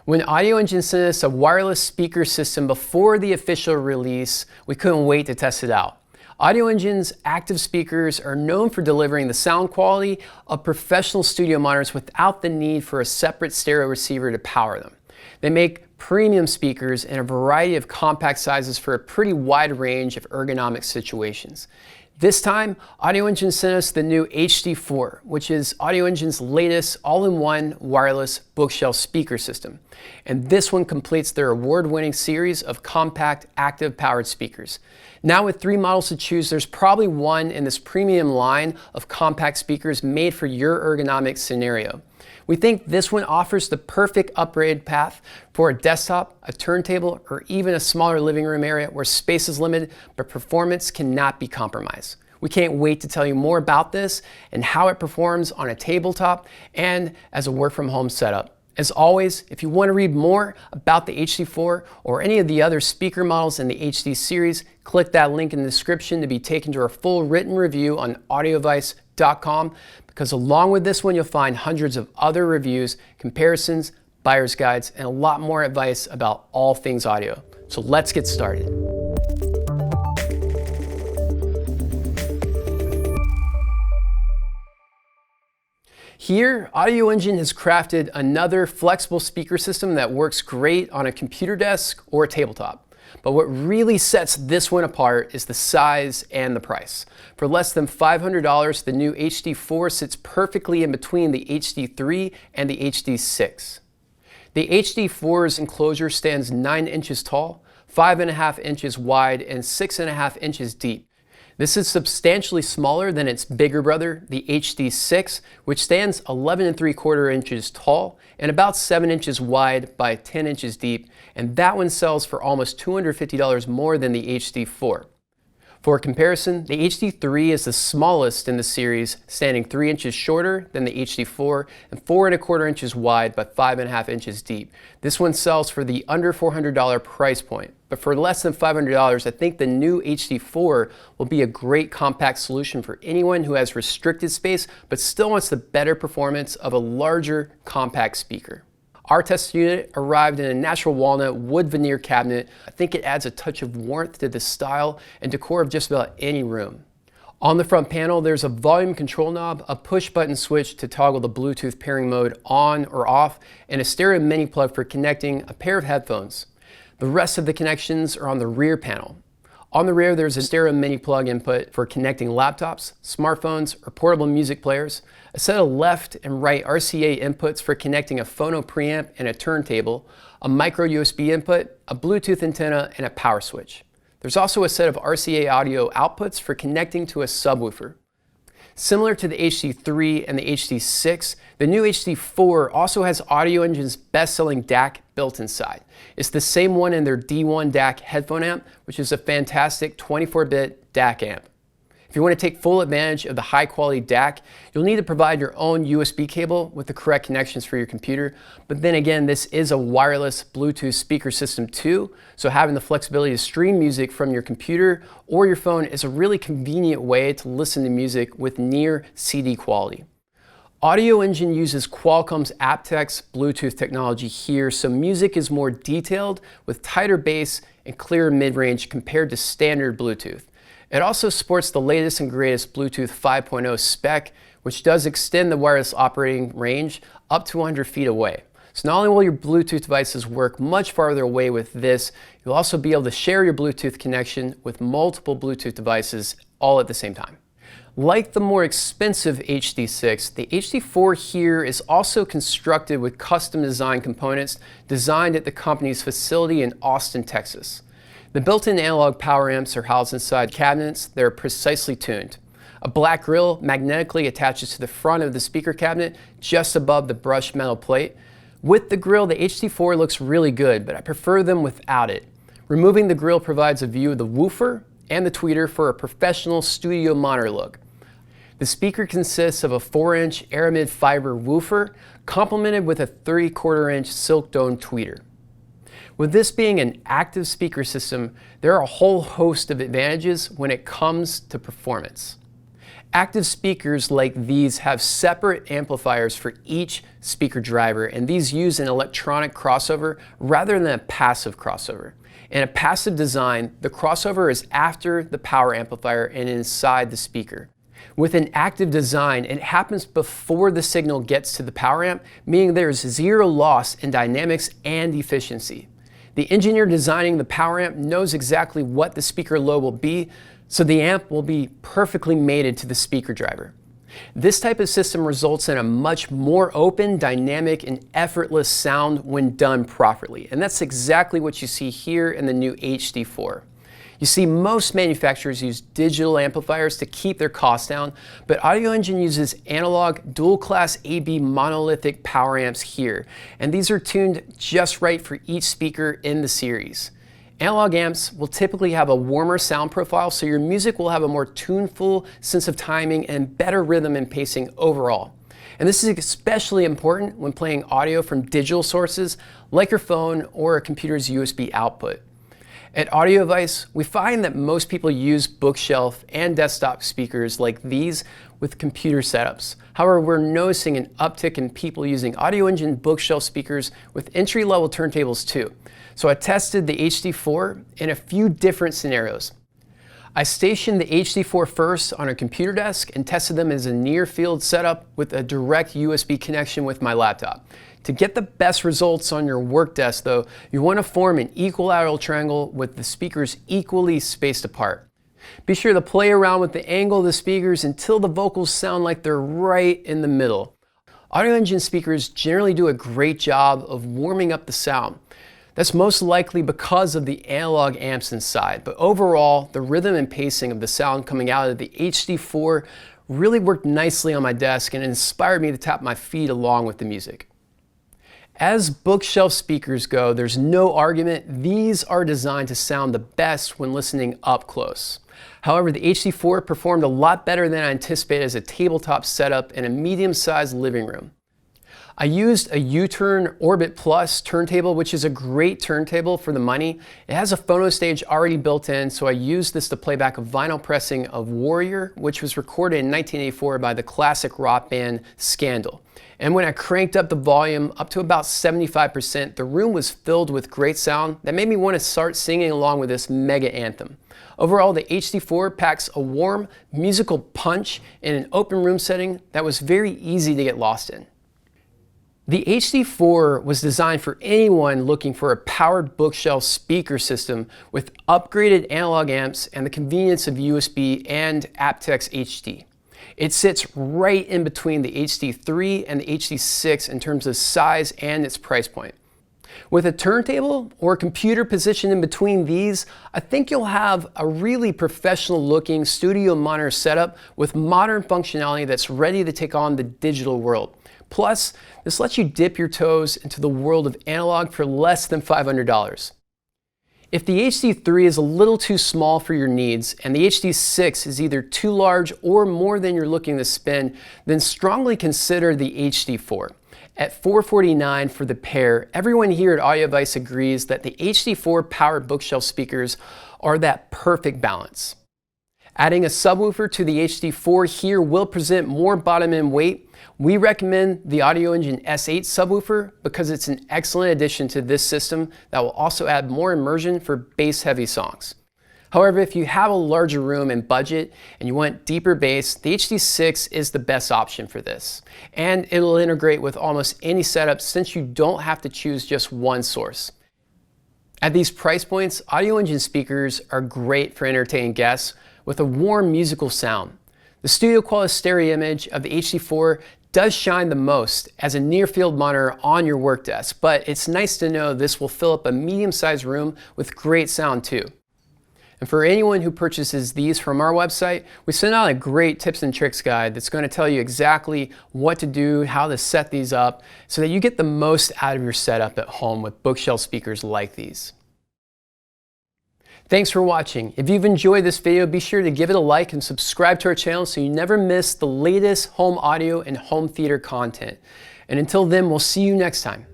When Audioengine sent us a wireless speaker system before the official release, we couldn't wait to test it out. Audioengine's active speakers are known for delivering the sound quality of professional studio monitors without the need for a separate stereo receiver to power them. They make premium speakers in a variety of compact sizes for a pretty wide range of ergonomic situations. This time, Audioengine sent us the new HD4, which is Audioengine's latest all-in-one wireless bookshelf speaker system. And this one completes their award-winning series of compact, active-powered speakers. Now with 3 models to choose, there's probably one in this premium line of compact speakers made for your ergonomic scenario. We think this one offers the perfect upgrade path for a desktop, a turntable, or even a smaller living room area where space is limited, but performance cannot be compromised. We can't wait to tell you more about this and how it performs on a tabletop and as a work-from-home setup. As always, if you want to read more about the HD4 or any of the other speaker models in the HD series, click that link in the description to be taken to our full written review on audioadvice.com, because along with this one, you'll find hundreds of other reviews, comparisons, buyer's guides, and a lot more advice about all things audio. So let's get started. Here, Audioengine has crafted another flexible speaker system that works great on a computer desk or a tabletop. But what really sets this one apart is the size and the price. For less than $500, the new HD4 sits perfectly in between the HD3 and the HD6. The HD4's enclosure stands 9 inches tall, 5.5 inches wide, and 6.5 inches deep. This is substantially smaller than its bigger brother, the HD6, which stands 11.75 inches tall and about 7 inches wide by 10 inches deep, and that one sells for almost $250 more than the HD4. For comparison, the HD3 is the smallest in the series, standing 3 inches shorter than the HD4 and 4.25 inches wide by 5.5 inches deep. This one sells for the under $400 price point. But for less than $500, I think the new HD4 will be a great compact solution for anyone who has restricted space but still wants the better performance of a larger compact speaker. Our test unit arrived in a natural walnut wood veneer cabinet. I think it adds a touch of warmth to the style and decor of just about any room. On the front panel, there's a volume control knob, a push button switch to toggle the Bluetooth pairing mode on or off, and a stereo mini plug for connecting a pair of headphones. The rest of the connections are on the rear panel. On the rear, there's a stereo mini plug input for connecting laptops, smartphones, or portable music players, a set of left and right RCA inputs for connecting a phono preamp and a turntable, a micro USB input, a Bluetooth antenna, and a power switch. There's also a set of RCA audio outputs for connecting to a subwoofer. Similar to the HD3 and the HD6, the new HD4 also has Audioengine's best-selling DAC built inside. It's the same one in their D1 DAC headphone amp, which is a fantastic 24-bit DAC amp. If you want to take full advantage of the high-quality DAC, you'll need to provide your own USB cable with the correct connections for your computer. But then again, this is a wireless Bluetooth speaker system too, so having the flexibility to stream music from your computer or your phone is a really convenient way to listen to music with near CD quality. Audioengine uses Qualcomm's aptX Bluetooth technology here, so music is more detailed with tighter bass and clearer mid-range compared to standard Bluetooth. It also supports the latest and greatest Bluetooth 5.0 spec, which does extend the wireless operating range up to 100 feet away. So not only will your Bluetooth devices work much farther away with this, you'll also be able to share your Bluetooth connection with multiple Bluetooth devices all at the same time. Like the more expensive HD6, the HD4 here is also constructed with custom design components designed at the company's facility in Austin, Texas. The built-in analog power amps are housed inside cabinets that are precisely tuned. A black grill magnetically attaches to the front of the speaker cabinet just above the brushed metal plate. With the grill, the HD4 looks really good, but I prefer them without it. Removing the grill provides a view of the woofer and the tweeter for a professional studio monitor look. The speaker consists of a 4-inch aramid fiber woofer complemented with a 3/4-inch silk dome tweeter. With this being an active speaker system, there are a whole host of advantages when it comes to performance. Active speakers like these have separate amplifiers for each speaker driver, and these use an electronic crossover rather than a passive crossover. In a passive design, the crossover is after the power amplifier and inside the speaker. With an active design, it happens before the signal gets to the power amp, meaning there's zero loss in dynamics and efficiency. The engineer designing the power amp knows exactly what the speaker load will be, so the amp will be perfectly mated to the speaker driver. This type of system results in a much more open, dynamic, and effortless sound when done properly. And that's exactly what you see here in the new HD4. You see, most manufacturers use digital amplifiers to keep their costs down, but Audioengine uses analog dual-class AB monolithic power amps here, and these are tuned just right for each speaker in the series. Analog amps will typically have a warmer sound profile, so your music will have a more tuneful sense of timing and better rhythm and pacing overall. And this is especially important when playing audio from digital sources like your phone or a computer's USB output. At Audioengine, we find that most people use bookshelf and desktop speakers like these with computer setups. However, we're noticing an uptick in people using Audioengine bookshelf speakers with entry-level turntables too. So I tested the HD4 in a few different scenarios. I stationed the HD4 first on a computer desk and tested them as a near-field setup with a direct USB connection with my laptop. To get the best results on your work desk though, you want to form an equilateral triangle with the speakers equally spaced apart. Be sure to play around with the angle of the speakers until the vocals sound like they're right in the middle. Audioengine speakers generally do a great job of warming up the sound. That's most likely because of the analog amps inside, but overall, the rhythm and pacing of the sound coming out of the HD4 really worked nicely on my desk and inspired me to tap my feet along with the music. As bookshelf speakers go, there's no argument, these are designed to sound the best when listening up close. However, the HD4 performed a lot better than I anticipated as a tabletop setup in a medium-sized living room. I used a U-Turn Orbit Plus turntable, which is a great turntable for the money. It has a phono stage already built in, so I used this to play back a vinyl pressing of Warrior, which was recorded in 1984 by the classic rock band Scandal. And when I cranked up the volume up to about 75%, the room was filled with great sound that made me want to start singing along with this mega anthem. Overall, the HD4 packs a warm musical punch in an open room setting that was very easy to get lost in. The HD4 was designed for anyone looking for a powered bookshelf speaker system with upgraded analog amps and the convenience of USB and aptX HD. It sits right in between the HD3 and the HD6 in terms of size and its price point. With a turntable or a computer positioned in between these, I think you'll have a really professional looking studio monitor setup with modern functionality that's ready to take on the digital world. Plus, this lets you dip your toes into the world of analog for less than $500. If the HD3 is a little too small for your needs and the HD6 is either too large or more than you're looking to spend, then strongly consider the HD4. At $449 for the pair, everyone here at Audioengine agrees that the HD4 powered bookshelf speakers are that perfect balance. Adding a subwoofer to the HD4 here will present more bottom end weight. We recommend the Audioengine S8 subwoofer because it's an excellent addition to this system that will also add more immersion for bass heavy songs. However, if you have a larger room and budget and you want deeper bass, the HD6 is the best option for this. And it'll integrate with almost any setup since you don't have to choose just one source. At these price points, Audioengine speakers are great for entertaining guests with a warm musical sound. The studio quality stereo image of the HD4 does shine the most as a near-field monitor on your work desk, but it's nice to know this will fill up a medium-sized room with great sound too. And for anyone who purchases these from our website, we send out a great tips and tricks guide that's going to tell you exactly what to do, how to set these up, so that you get the most out of your setup at home with bookshelf speakers like these. Thanks for watching. If you've enjoyed this video, be sure to give it a like and subscribe to our channel so you never miss the latest home audio and home theater content. And until then, we'll see you next time.